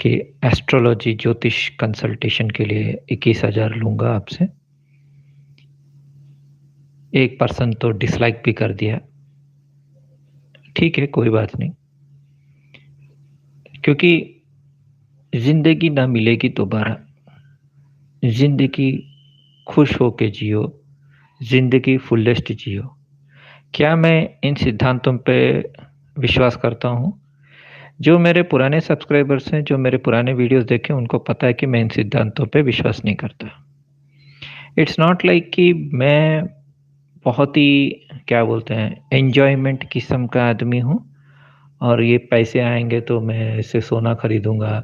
कि एस्ट्रोलॉजी ज्योतिष कंसल्टेशन के लिए 21,000 लूँगा आपसे। एक पर्सन तो डिसलाइक भी कर दिया। ठीक है, कोई बात नहीं, क्योंकि ज़िंदगी ना मिलेगी दोबारा। ज़िंदगी खुश होके जियो, ज़िंदगी फुलेस्ट जियो। क्या मैं इन सिद्धांतों पे विश्वास करता हूँ? जो मेरे पुराने सब्सक्राइबर्स हैं, जो मेरे पुराने वीडियोस देखे, उनको पता है कि मैं इन सिद्धांतों पे विश्वास नहीं करता। इट्स नॉट लाइक कि मैं बहुत ही क्या बोलते हैं एन्जॉयमेंट किस्म का आदमी हूँ और ये पैसे आएँगे तो मैं इससे सोना खरीदूँगा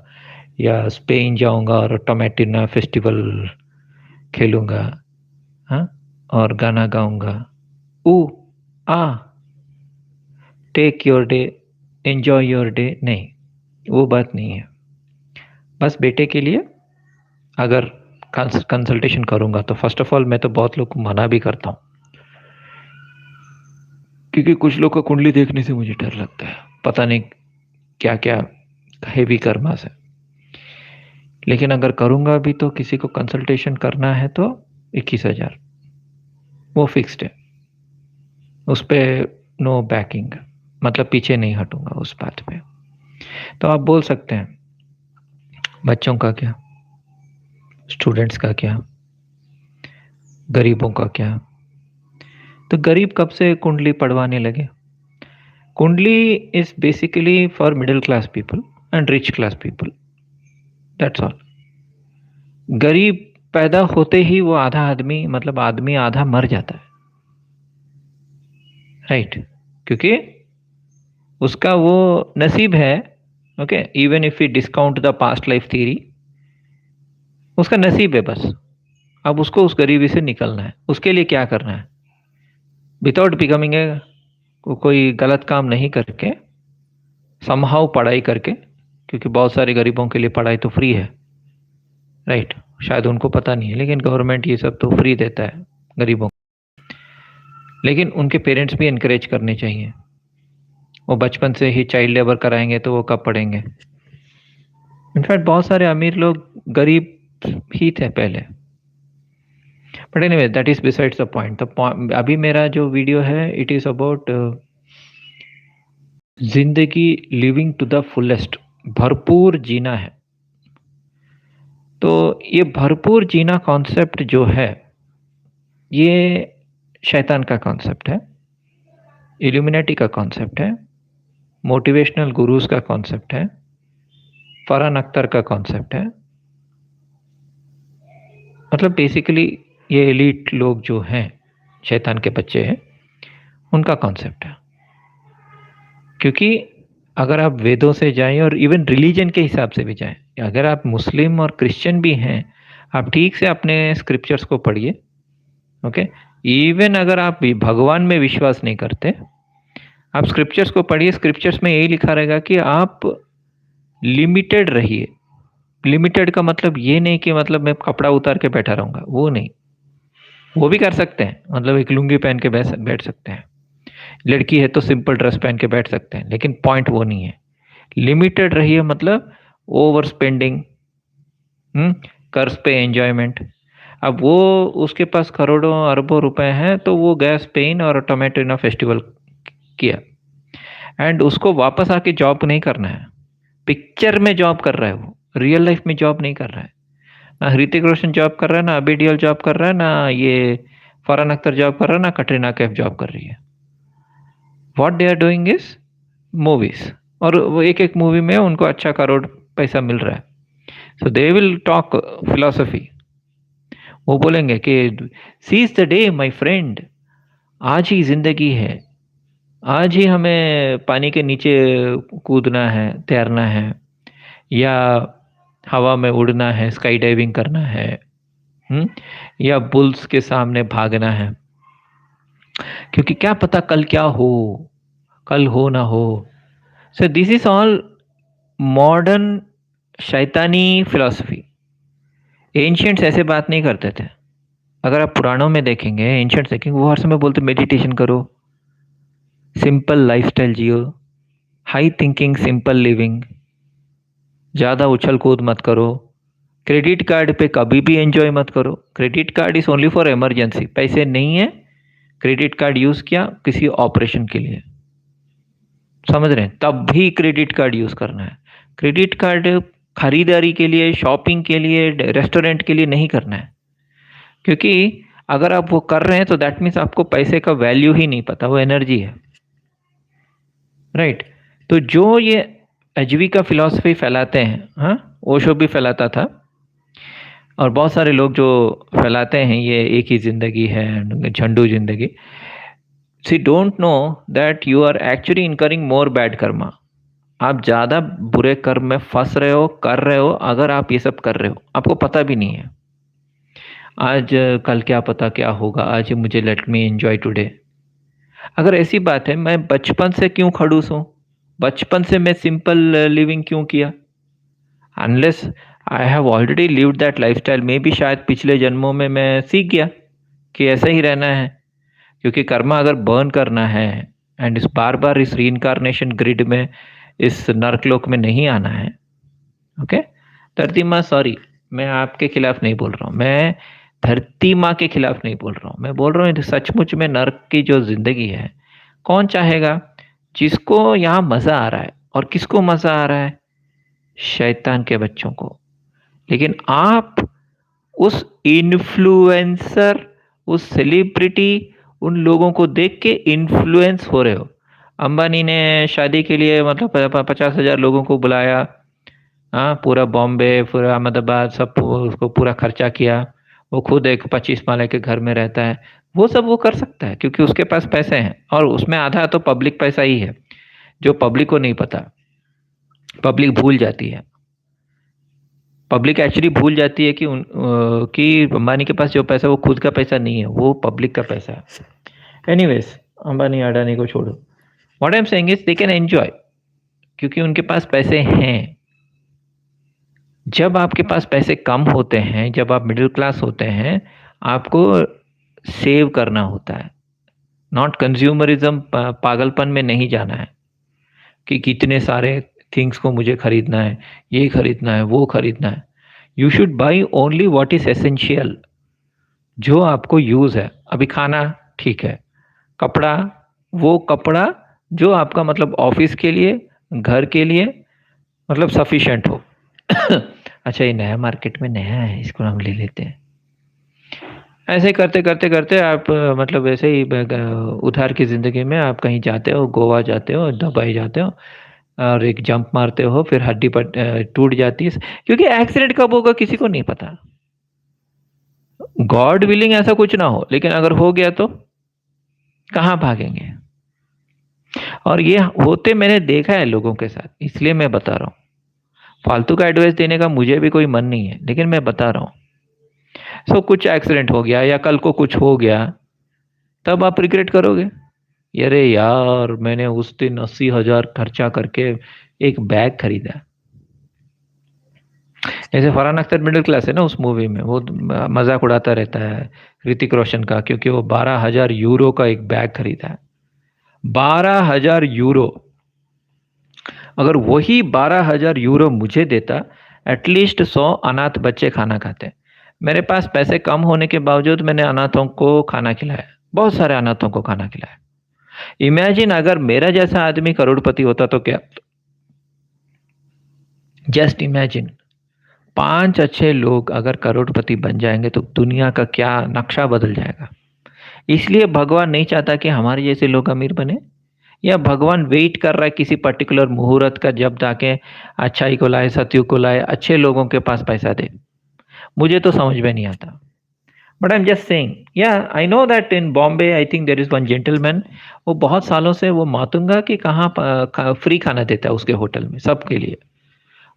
या स्पेन जाऊँगा और टोमेटिना फेस्टिवल खेलूँगा, हाँ? और गाना गाऊँगा। ऊ, आ, take your day, enjoy your day, नहीं, वो बात नहीं है। बस बेटे के लिए अगर कंसल्टेशन करूँगा तो फर्स्ट ऑफ ऑल मैं तो बहुत लोग को मना भी करता हूँ, क्योंकि कुछ लोग का कुंडली देखने से मुझे डर लगता है, पता नहीं क्या-क्या हेवी कर्मास है। लेकिन अगर करूँगा भी तो किसी को कंसल्टेशन करना है तो 21,000 वो फिक्स्ड है। उस पे नो बैकिंग, मतलब पीछे नहीं हटूँगा उस बात पे। तो आप बोल सकते हैं बच्चों का क्या, स्टूडेंट्स का क्या, गरीबों का क्या? तो गरीब कब से कुंडली पढ़वाने लगे? कुंडली is basically for middle class people and rich class people, that's all. गरीब पैदा होते ही वो आधा आदमी, मतलब आदमी आधा मर जाता है, राइट? क्योंकि उसका वो नसीब है। Okay, even if we discount the past life theory, उसका नसीब है बस। अब उसको उस गरीबी से निकलना है। उसके लिए क्या करना है? विदाउट बिकमिंग ए, कोई गलत काम नहीं करके, समहाउ पढ़ाई करके, क्योंकि बहुत सारे गरीबों के लिए पढ़ाई तो फ्री है, राइट? शायद उनको पता नहीं है, लेकिन गवर्नमेंट ये सब तो फ्री देता है गरीबों को। लेकिन उनके पेरेंट्स भी इनकरेज करने चाहिए। वो बचपन से ही चाइल्ड लेबर कराएंगे तो वो कब पढ़ेंगे? इनफैक्ट बहुत सारे अमीर लोग गरीब ही थे पहले। But anyway, that is besides the point. अभी मेरा जो वीडियो है इट इज अबाउट जिंदगी लिविंग टू द फुलेस्ट, भरपूर जीना है। तो ये भरपूर जीना कॉन्सेप्ट जो है, ये शैतान का कॉन्सेप्ट है, इल्यूमिनेटी का कॉन्सेप्ट है, मोटिवेशनल गुरुज का कॉन्सेप्ट है, फरहान अख्तर का कॉन्सेप्ट है। मतलब बेसिकली ये एलीट लोग जो हैं, शैतान के बच्चे हैं, उनका कॉन्सेप्ट है। क्योंकि अगर आप वेदों से जाएं और इवन रिलीजन के हिसाब से भी जाएं, अगर आप मुस्लिम और क्रिश्चियन भी हैं, आप ठीक से अपने स्क्रिप्चर्स को पढ़िए। ओके, इवन अगर आप भगवान में विश्वास नहीं करते, आप स्क्रिप्चर्स को पढ़िए। स्क्रिप्चर्स में यही लिखा रहेगा कि आप लिमिटेड रहिए। लिमिटेड का मतलब ये नहीं कि मतलब मैं कपड़ा उतार के बैठा रहूँगा, वो नहीं। वो भी कर सकते हैं, मतलब एक लुंगी पहन के बैठ सकते हैं। लड़की है तो सिंपल ड्रेस पहन के बैठ सकते हैं, लेकिन पॉइंट वो नहीं है। लिमिटेड रहिए, मतलब ओवर स्पेंडिंग, कर्ज पे एंजॉयमेंट। अब वो उसके पास करोड़ों अरबों रुपए हैं, तो वो गया स्पेन और टोमेटिना फेस्टिवल किया, एंड उसको वापस आके जॉब नहीं करना है। पिक्चर में जॉब कर रहा है वो, रियल लाइफ में जॉब नहीं कर रहा है। ना ऋतिक रोशन जॉब कर रहा है, ना अबी डियोल जॉब कर रहा है, ना ये फरहान अख्तर जॉब कर रहा है, ना कटरीना कैफ जॉब कर रही है। What they are doing is movies, और वो एक एक मूवी में उनको अच्छा करोड़ पैसा मिल रहा है। So they will talk philosophy. वो बोलेंगे कि seize the day my friend, आज ही जिंदगी है, आज ही हमें पानी के नीचे कूदना है, तैरना है, या हवा में उड़ना है, स्काई डाइविंग करना है, या बुल्स के सामने भागना है, क्योंकि क्या पता कल क्या हो, कल हो ना हो। So this is all modern शैतानी फिलॉसफी। एंशियंट्स ऐसे बात नहीं करते थे। अगर आप पुराणों में देखेंगे, एंशियंट्स देखेंगे, वो हर समय बोलते मेडिटेशन करो, सिंपल लाइफस्टाइल जियो, हाई थिंकिंग, सिंपल लिविंग, ज़्यादा उछल कूद मत करो। क्रेडिट कार्ड पे कभी भी एंजॉय मत करो। Credit card is only for emergency. पैसे नहीं है, क्रेडिट कार्ड यूज़ किया किसी ऑपरेशन के लिए, समझ रहे हैं, तब भी क्रेडिट कार्ड यूज़ करना है। क्रेडिट कार्ड खरीदारी के लिए, शॉपिंग के लिए, रेस्टोरेंट के लिए नहीं करना है, क्योंकि अगर आप वो कर रहे हैं तो दैट मीन्स आपको पैसे का वैल्यू ही नहीं पता, वो एनर्जी है, राइट। तो जो ये एचवी का फिलॉसफी फैलाते हैं, हाँ, ओशो भी फैलाता था, और बहुत सारे लोग जो फैलाते हैं ये एक ही ज़िंदगी है, झंडू ज़िंदगी, see don't know that you are actually incurring more bad karma. आप ज़्यादा बुरे कर्म में फंस रहे हो, कर रहे हो, अगर आप ये सब कर रहे हो, आपको पता भी नहीं है। आज कल क्या पता क्या होगा, आज मुझे लेट मी एंजॉय टुडे। अगर ऐसी बात है, मैं बचपन से क्यों खड़ूस हूँ? बचपन से मैं सिंपल लिविंग क्यों किया? Unless I have already lived that lifestyle, में भी शायद पिछले जन्मों में मैं सीख गया कि ऐसा ही रहना है, क्योंकि कर्मा अगर बर्न करना है एंड इस बार बार इस रीइंकारनेशन ग्रिड में, इस नर्कलोक में नहीं आना है, ओके। धरती माँ, सॉरी, मैं आपके खिलाफ नहीं बोल रहा हूँ, मैं धरती माँ के खिलाफ नहीं बोल रहा हूँ, मैं बोल रहा हूँ सचमुच में नर्क की जो जिंदगी है, कौन चाहेगा? जिसको यहाँ मजा आ रहा है। और किसको मजा आ रहा है? शैतान के बच्चों को। लेकिन आप उस इन्फ्लुएंसर, उस सेलिब्रिटी, उन लोगों को देख के इन्फ्लुएंस हो रहे हो। अंबानी ने शादी के लिए मतलब 50,000 लोगों को बुलाया, हाँ, पूरा बॉम्बे, पूरा अहमदाबाद, सब उसको पूरा खर्चा किया। वो खुद एक 25 माले के घर में रहता है। वो सब वो कर सकता है क्योंकि उसके पास पैसे हैं, और उसमें आधा तो पब्लिक पैसा ही है, जो पब्लिक को नहीं पता। पब्लिक भूल जाती है, पब्लिक एक्चुअली भूल जाती है कि अंबानी के पास जो पैसा वो खुद का पैसा नहीं है, वो पब्लिक का पैसा है। एनीवेज, अंबानी अडानी को छोड़ो। What I am saying is they can enjoy, क्योंकि उनके पास पैसे हैं। जब आपके पास पैसे कम होते हैं, जब आप मिडिल क्लास होते हैं, आपको सेव करना होता है, नॉट कंज्यूमरिज्म, पागलपन में नहीं जाना है कि कितने सारे थिंग्स को मुझे खरीदना है, ये खरीदना है, वो खरीदना है। You should by only what is essential, जो आपको यूज है। अभी खाना ठीक है, कपड़ा, वो कपड़ा जो आपका मतलब ऑफिस के लिए, घर के लिए मतलब सफिशिएंट हो। अच्छा, ये नया मार्केट में नया है, इसको हम ले लेते हैं। ऐसे करते करते करते आप मतलब ऐसे ही उधार की ज़िंदगी में आप कहीं जाते हो, गोवा जाते हो, दुबई जाते हो, और एक जंप मारते हो, फिर हड्डी टूट जाती है, क्योंकि एक्सीडेंट कब होगा किसी को नहीं पता। गॉड विलिंग ऐसा कुछ ना हो, लेकिन अगर हो गया तो कहाँ भागेंगे? और ये होते मैंने देखा है लोगों के साथ, इसलिए मैं बता रहा हूँ। फालतू का एडवाइस देने का मुझे भी कोई मन नहीं है, लेकिन मैं बता रहा हूँ। सो कुछ एक्सीडेंट हो गया या कल को कुछ हो गया, तब आप रिग्रेट करोगे, अरे यार मैंने उस दिन 80,000 खर्चा करके एक बैग खरीदा। जैसे फरहान अख्तर मिडिल क्लास है ना, उस मूवी में वो मजाक उड़ाता रहता है ऋतिक रोशन का, क्योंकि वो 12,000 यूरो का एक बैग खरीदा है। 12,000 यूरो। अगर वही 12,000 यूरो मुझे देता, एटलीस्ट 100 अनाथ बच्चे खाना खाते। मेरे पास पैसे कम होने के बावजूद मैंने अनाथों को खाना खिलाया, बहुत सारे अनाथों को खाना खिलाया। इमेजिन अगर मेरा जैसा आदमी करोड़पति होता तो क्या? जस्ट इमेजिन, 5 अच्छे लोग अगर करोड़पति बन जाएंगे तो दुनिया का क्या नक्शा बदल जाएगा। इसलिए भगवान नहीं चाहता कि हमारे जैसे लोग अमीर बने, या भगवान वेट कर रहा है किसी पर्टिकुलर मुहूर्त का, जब ताकि अच्छाई को लाए, सत्य को लाए, अच्छे लोगों के पास पैसा दे। मुझे तो समझ में नहीं आता। But I am just saying, yeah I know that in Bombay I think there is one gentleman, वो बहुत सालों से वो मातूंगा कि कहाँ फ्री खाना देता है उसके होटल में सबके लिए।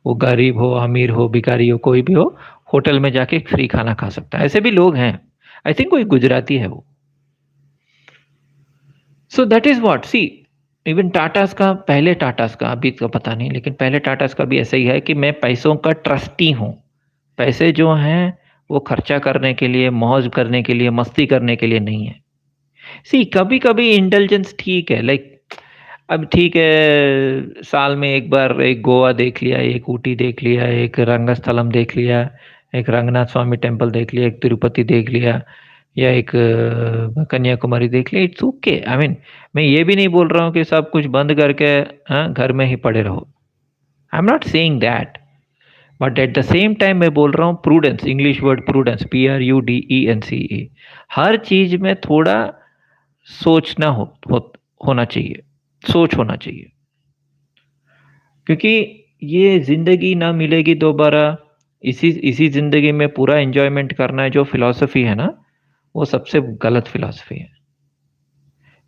वो गरीब हो, अमीर हो, भिखारी हो, कोई भी हो, होटल में जाके फ्री खाना खा सकता है। ऐसे भी लोग हैं। आई थिंक कोई गुजराती है वो। So that is what, see, even Tatas का, पहले टाटास का, अभी तो पता नहीं, लेकिन पहले टाटास का भी ऐसा ही है कि मैं पैसों का ट्रस्टी हूँ। पैसे जो हैं वो खर्चा करने के लिए, मौज करने के लिए, मस्ती करने के लिए नहीं है। सी, कभी कभी इंटेलिजेंस ठीक है, लाइक अब ठीक है, साल में एक बार एक गोवा देख लिया, एक ऊटी देख लिया, एक रंगस्थलम देख लिया, एक रंगनाथ स्वामी टेम्पल देख लिया, एक तिरुपति देख लिया, या एक कन्याकुमारी देख लिया, इट्स ओके। आई मीन, मैं ये भी नहीं बोल रहा हूँ कि सब कुछ बंद करके घर में ही पड़े रहो। I am not saying that, but at the same time मैं बोल रहा हूँ prudence, English word prudence, PRUDENCE। हर चीज में थोड़ा सोचना होना चाहिए, सोच होना चाहिए, क्योंकि ये जिंदगी ना मिलेगी दोबारा। इसी इसी जिंदगी में पूरा एंजॉयमेंट करना है, जो फिलॉसफी है ना, वो सबसे गलत फिलॉसफी है।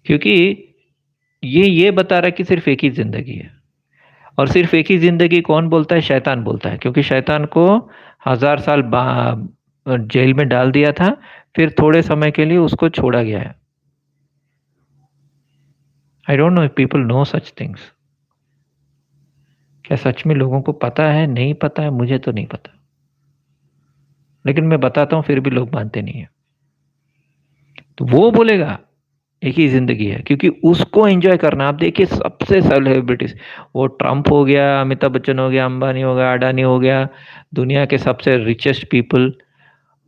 क्योंकि ये बता रहा है कि सिर्फ एक ही जिंदगी है, और सिर्फ एक ही जिंदगी कौन बोलता है? शैतान बोलता है, क्योंकि शैतान को 1000 साल जेल में डाल दिया था, फिर थोड़े समय के लिए उसको छोड़ा गया है। I don't know if people know such things. क्या सच में लोगों को पता है? नहीं पता है, मुझे तो नहीं पता, लेकिन मैं बताता हूँ फिर भी लोग मानते नहीं है। तो वो बोलेगा एक ही जिंदगी है, क्योंकि उसको एंजॉय करना। आप देखिए सबसे सेलिब्रिटीज, वो ट्रम्प हो गया, अमिताभ बच्चन हो गया, अंबानी हो गया, अडानी हो गया, दुनिया के सबसे रिचेस्ट पीपल,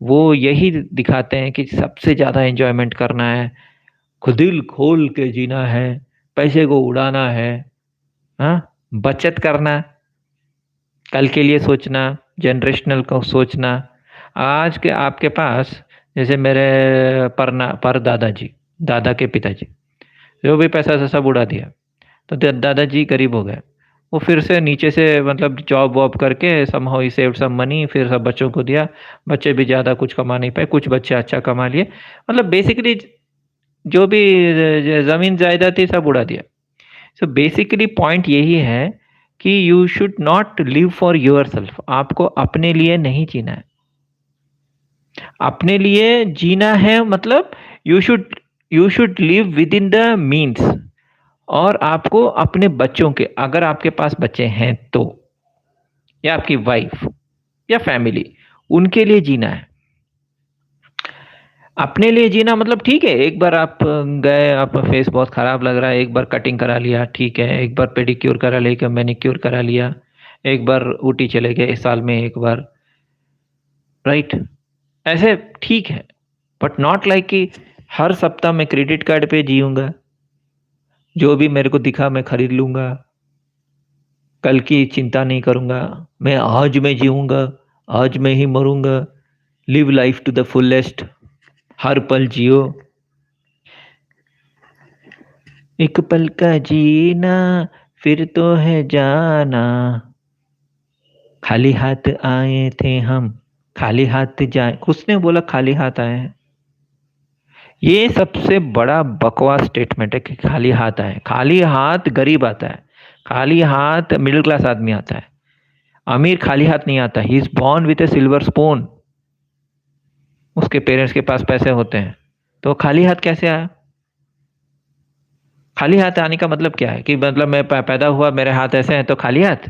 वो यही दिखाते हैं कि सबसे ज्यादा एंजॉयमेंट करना है, खुद दिल खोल के जीना है, पैसे को उड़ाना है, हाँ, बचत करना, कल के लिए सोचना, जनरेशनल को सोचना। आज के आपके पास, जैसे मेरे पर दादाजी, दादा के पिताजी, जो भी पैसा था सब उड़ा दिया, तो दादाजी गरीब हो गए। वो फिर से नीचे से मतलब जॉब वॉब करके समहाउ ही सेव्ड सम मनी, फिर सब बच्चों को दिया। बच्चे भी ज़्यादा कुछ कमा नहीं पाए, कुछ बच्चे अच्छा कमा लिए। मतलब बेसिकली जो भी ज़मीन जायदाद थी सब उड़ा दिया। सो बेसिकली पॉइंट यही है कि you should not live for your self. आपको अपने लिए नहीं जीना है। अपने लिए जीना है मतलब you should live with in the means. और आपको अपने बच्चों के, अगर आपके पास बच्चे हैं तो, या आपकी वाइफ या फैमिली, उनके लिए जीना है। अपने लिए जीना मतलब ठीक है, एक बार आप गए, आपका फेस बहुत खराब लग रहा है, एक बार कटिंग करा लिया, ठीक है, एक बार पेडिक्योर करा लिया, एक मैनिक्योर करा लिया, एक बार ऊटी चले गए साल में एक बार, राइट, ऐसे ठीक है। बट नॉट लाइक कि हर सप्ताह मैं क्रेडिट कार्ड पे जीऊंगा, जो भी मेरे को दिखा मैं खरीद लूंगा, कल की चिंता नहीं करूंगा, मैं आज में जीऊंगा, आज में ही मरूंगा। Live life to the fullest, हर पल जियो, एक पल का जीना फिर तो है जाना, खाली हाथ आए थे हम, खाली हाथ जाए, किसने बोला खाली हाथ आए हैं? ये सबसे बड़ा बकवास स्टेटमेंट है कि खाली हाथ आए। खाली हाथ गरीब आता है, खाली हाथ मिडिल क्लास आदमी आता है, अमीर खाली हाथ नहीं आता। He is born with A silver spoon, उसके पेरेंट्स के पास पैसे होते हैं, तो खाली हाथ कैसे आया? खाली हाथ आने का मतलब क्या है? कि मतलब मैं पैदा हुआ मेरे हाथ ऐसे हैं तो खाली हाथ?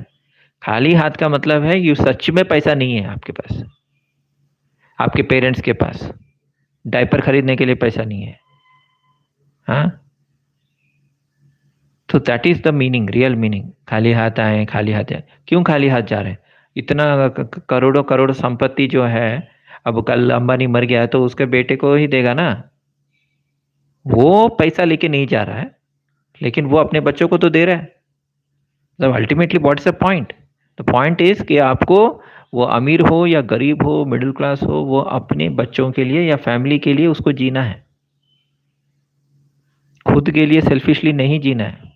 खाली हाथ का मतलब है ये सच में पैसा नहीं है आपके पास, आपके पेरेंट्स के पास डायपर खरीदने के लिए पैसा नहीं है। हाँ, तो that is the meaning, real meaning. खाली हाथ आए, खाली हाथ आए, क्यों खाली हाथ जा रहे हैं? इतना करोड़ों करोड़ संपत्ति जो है, अब कल अंबानी मर गया तो उसके बेटे को ही देगा ना। वो पैसा लेके नहीं जा रहा है, लेकिन वो अपने बच्चों को तो दे रहा है। मतलब ultimately what's the point? The point is कि आपको, वो अमीर हो या गरीब हो, मिडिल क्लास हो, वो अपने बच्चों के लिए या फैमिली के लिए उसको जीना है, खुद के लिए सेल्फिशली नहीं जीना है।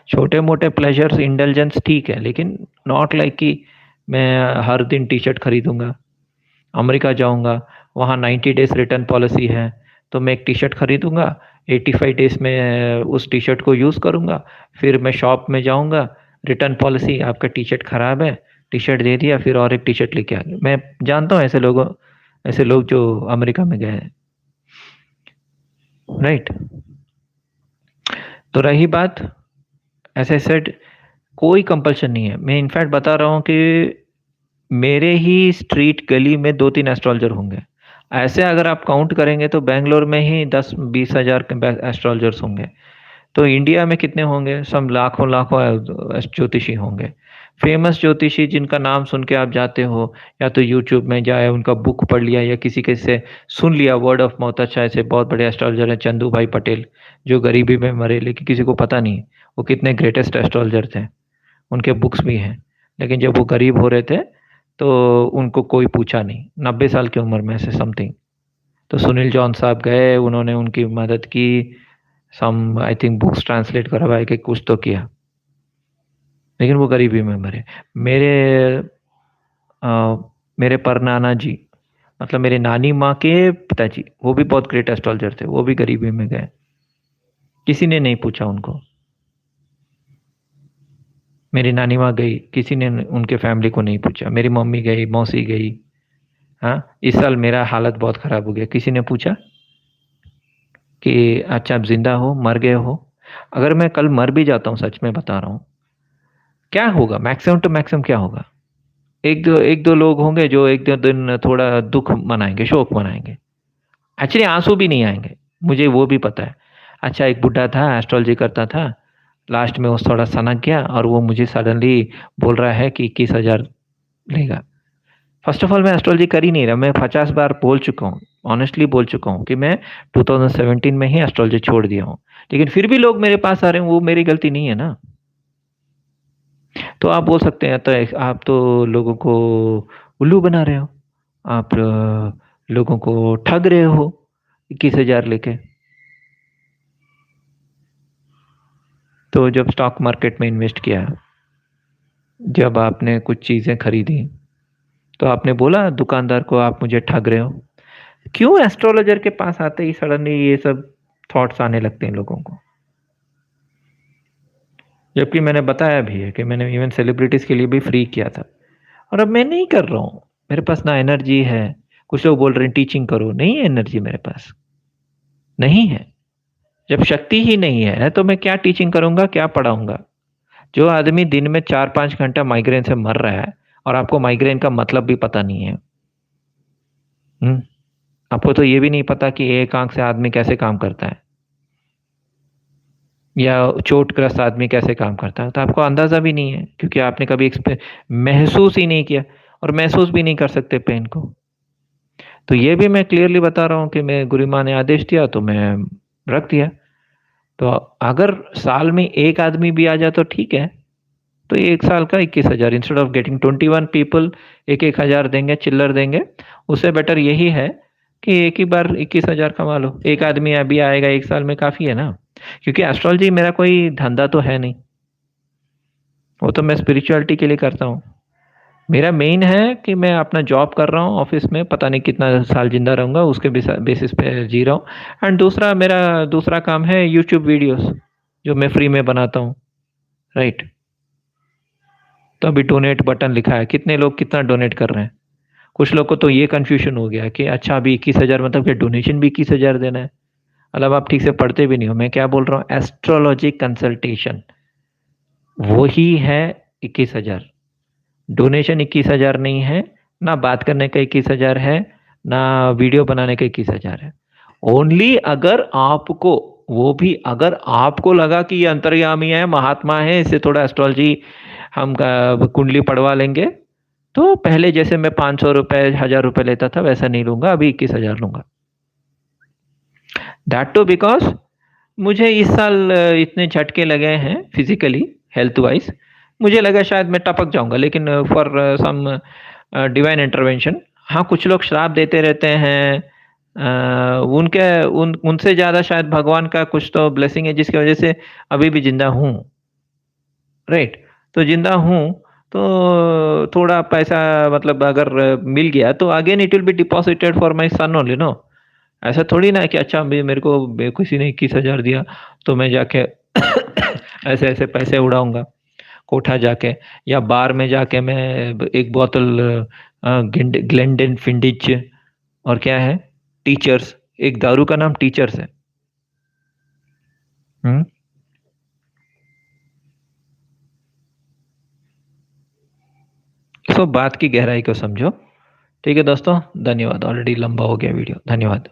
छोटे मोटे प्लेजर्स, इंडल्जेंस ठीक है, लेकिन नॉट लाइक कि मैं हर दिन टी शर्ट खरीदूंगा। अमेरिका जाऊंगा, वहाँ 90 डेज रिटर्न पॉलिसी है, तो मैं एक टी शर्ट खरीदूंगा, 85 डेज में उस टी शर्ट को यूज़ करूंगा, फिर मैं शॉप में जाऊंगा, रिटर्न पॉलिसी, आपका टी शर्ट खराब है, टी शर्ट दे दिया, फिर और एक टी शर्ट लेके आ गया। मैं जानता हूँ ऐसे लोग जो अमेरिका में गए हैं, राइट। तो रही बात, ऐसे सेड, कोई कंपल्शन नहीं है। मैं इनफैक्ट बता रहा हूँ कि मेरे ही स्ट्रीट गली में 2-3 एस्ट्रोलॉजर होंगे। ऐसे अगर आप काउंट करेंगे तो बेंगलोर में ही 10-20 हज़ार एस्ट्रोलॉजर्स होंगे। तो इंडिया में कितने होंगे? सब लाखों लाखों ज्योतिषी होंगे। फेमस ज्योतिषी जिनका नाम सुन के आप जाते हो, या तो यूट्यूब में जाए, उनका बुक पढ़ लिया, या किसी के से सुन लिया, वर्ड ऑफ माउथ। अच्छा, ऐसे बहुत बड़े एस्ट्रोलॉजर हैं चंदू भाई पटेल, जो गरीबी में मरे, लेकिन किसी को पता नहीं वो कितने ग्रेटेस्ट एस्ट्रोलॉजर थे। उनके बुक्स भी हैं। लेकिन जब वो गरीब हो रहे थे तो उनको कोई पूछा नहीं, 90 साल की उम्र में से समथिंग। तो सुनील जॉन साहब गए, उन्होंने उनकी मदद की, सम आई थिंक बुक्स ट्रांसलेट करवाए के कुछ तो किया, लेकिन वो गरीबी में मरे। मेरे अ, मेरे परनाना जी, मतलब मेरे नानी माँ के पिताजी, वो भी बहुत ग्रेट एस्ट्रोलॉजर थे, वो भी गरीबी में गए। किसी ने नहीं पूछा उनको। मेरी नानी माँ गई, किसी ने उनके फैमिली को नहीं पूछा। मेरी मम्मी गई, मौसी गई। हाँ, इस साल मेरा हालत बहुत खराब हो गया, किसी ने पूछा कि अच्छा आप जिंदा हो, मर गए हो? अगर मैं कल मर भी जाता हूँ, सच में बता रहा हूँ, क्या होगा? मैक्सिमम टू मैक्सिमम क्या होगा? एक दो लोग होंगे जो एक दो दिन थोड़ा दुख मनाएंगे, शोक मनाएंगे। एक्चुअली आंसू भी नहीं आएंगे, मुझे वो भी पता है। अच्छा, एक बुढ़ा था, एस्ट्रोलॉजी करता था, लास्ट में वो थोड़ा सनक गया और वो मुझे सडनली बोल रहा है कि 21,000 लेगा। फर्स्ट ऑफ ऑल मैं एस्ट्रोलॉजी कर ही नहीं रहा, मैं 50 बार बोल चुका हूँ, ऑनेस्टली बोल चुका हूँ कि मैं 2017 में ही एस्ट्रोलॉजी छोड़ दिया हूँ। लेकिन फिर भी लोग मेरे पास आ रहे हैं, वो मेरी गलती नहीं है ना। तो आप बोल सकते हैं तो आप तो लोगों को उल्लू बना रहे हो, आप लोगों को ठग रहे हो 21,000 लेके। तो जब स्टॉक मार्केट में इन्वेस्ट किया, जब आपने कुछ चीजें खरीदी, तो आपने बोला दुकानदार को आप मुझे ठग रहे हो? क्यों एस्ट्रोलॉजर के पास आते ही सडनली ये सब थॉट्स आने लगते हैं लोगों को? जबकि मैंने बताया भी है कि मैंने इवन सेलिब्रिटीज के लिए भी फ्री किया था, और अब मैं नहीं कर रहा हूँ। मेरे पास ना एनर्जी है। कुछ लोग बोल रहे हैं टीचिंग करो, नहीं है एनर्जी मेरे पास, नहीं है। जब शक्ति ही नहीं है तो मैं क्या टीचिंग करूंगा, क्या पढ़ाऊंगा? जो आदमी दिन में 4-5 घंटा माइग्रेन से मर रहा है, और आपको माइग्रेन का मतलब भी पता नहीं है। हम्म आपको तो ये भी नहीं पता कि एक आंख से आदमी कैसे काम करता है, या चोटग्रस्त आदमी कैसे काम करता है, तो आपको अंदाजा भी नहीं है, क्योंकि आपने कभी महसूस ही नहीं किया, और महसूस भी नहीं कर सकते पेन को। तो ये भी मैं क्लियरली बता रहा हूँ कि मैं गुरु माँ ने आदेश दिया तो मैं रख दिया। तो अगर साल में एक आदमी भी आ जाए तो ठीक है। तो एक साल का 21,000, इंस्टेड ऑफ गेटिंग 21 पीपल 1,000 देंगे, चिल्लर देंगे, उससे बेटर यही है कि एक ही बार 21,000 कमा लो। एक आदमी अभी आएगा एक साल में, काफी है ना। क्योंकि एस्ट्रोलॉजी मेरा कोई धंधा तो है नहीं, वो तो मैं स्पिरिचुअलिटी के लिए करता हूँ। मेरा मेन है कि मैं अपना जॉब कर रहा हूँ ऑफिस में, पता नहीं कितना साल जिंदा रहूंगा, उसके बेसिस पे जी रहा हूँ। एंड दूसरा, मेरा दूसरा काम है यूट्यूब वीडियोस, जो मैं फ्री में बनाता हूँ। राइट। तो अभी डोनेट बटन लिखा है, कितने लोग कितना डोनेट कर रहे हैं। कुछ लोग को तो ये कंफ्यूजन हो गया कि अच्छा अभी 21,000 मतलब कि डोनेशन भी 21,000 देना है। मतलब आप ठीक से पढ़ते भी नहीं हो, मैं क्या बोल रहा हूँ, एस्ट्रोलॉजी कंसल्टेशन वो ही है 21,000। डोनेशन 21,000 नहीं है, ना बात करने का 21,000 है, ना वीडियो बनाने का 21,000 है। ओनली अगर आपको, वो भी अगर आपको लगा कि ये अंतर्यामी है, महात्मा है, इससे थोड़ा एस्ट्रोलॉजी हम कुंडली पढ़वा लेंगे, तो पहले जैसे मैं 500 रुपए 1,000 रुपए लेता था वैसा नहीं लूंगा, अभी 21,000 लूंगा। दैट टू बिकॉज मुझे इस साल इतने झटके लगे हैं फिजिकली, हेल्थ वाइज। मुझे लगा शायद मैं टपक जाऊंगा, लेकिन फॉर सम डिवाइन इंटरवेंशन। हाँ, कुछ लोग श्राप देते रहते हैं, उनके उनसे ज्यादा शायद भगवान का कुछ तो ब्लेसिंग है, जिसकी वजह से अभी भी जिंदा हूँ। राइट। तो जिंदा हूँ, तो थोड़ा पैसा, मतलब अगर मिल गया तो again it will be deposited for my son only, no. ऐसा थोड़ी ना है कि अच्छा मेरे को किसी ने 21,000 दिया तो मैं जाके ऐसे ऐसे पैसे उड़ाऊंगा कोठा जाके, या बार में जाके मैं एक बोतल ग्लेंडन फिंडिच, और क्या है, टीचर्स, एक दारू का नाम टीचर्स है। हम्म सो बात की गहराई को समझो। ठीक है दोस्तों, धन्यवाद। ऑलरेडी लंबा हो गया वीडियो, धन्यवाद।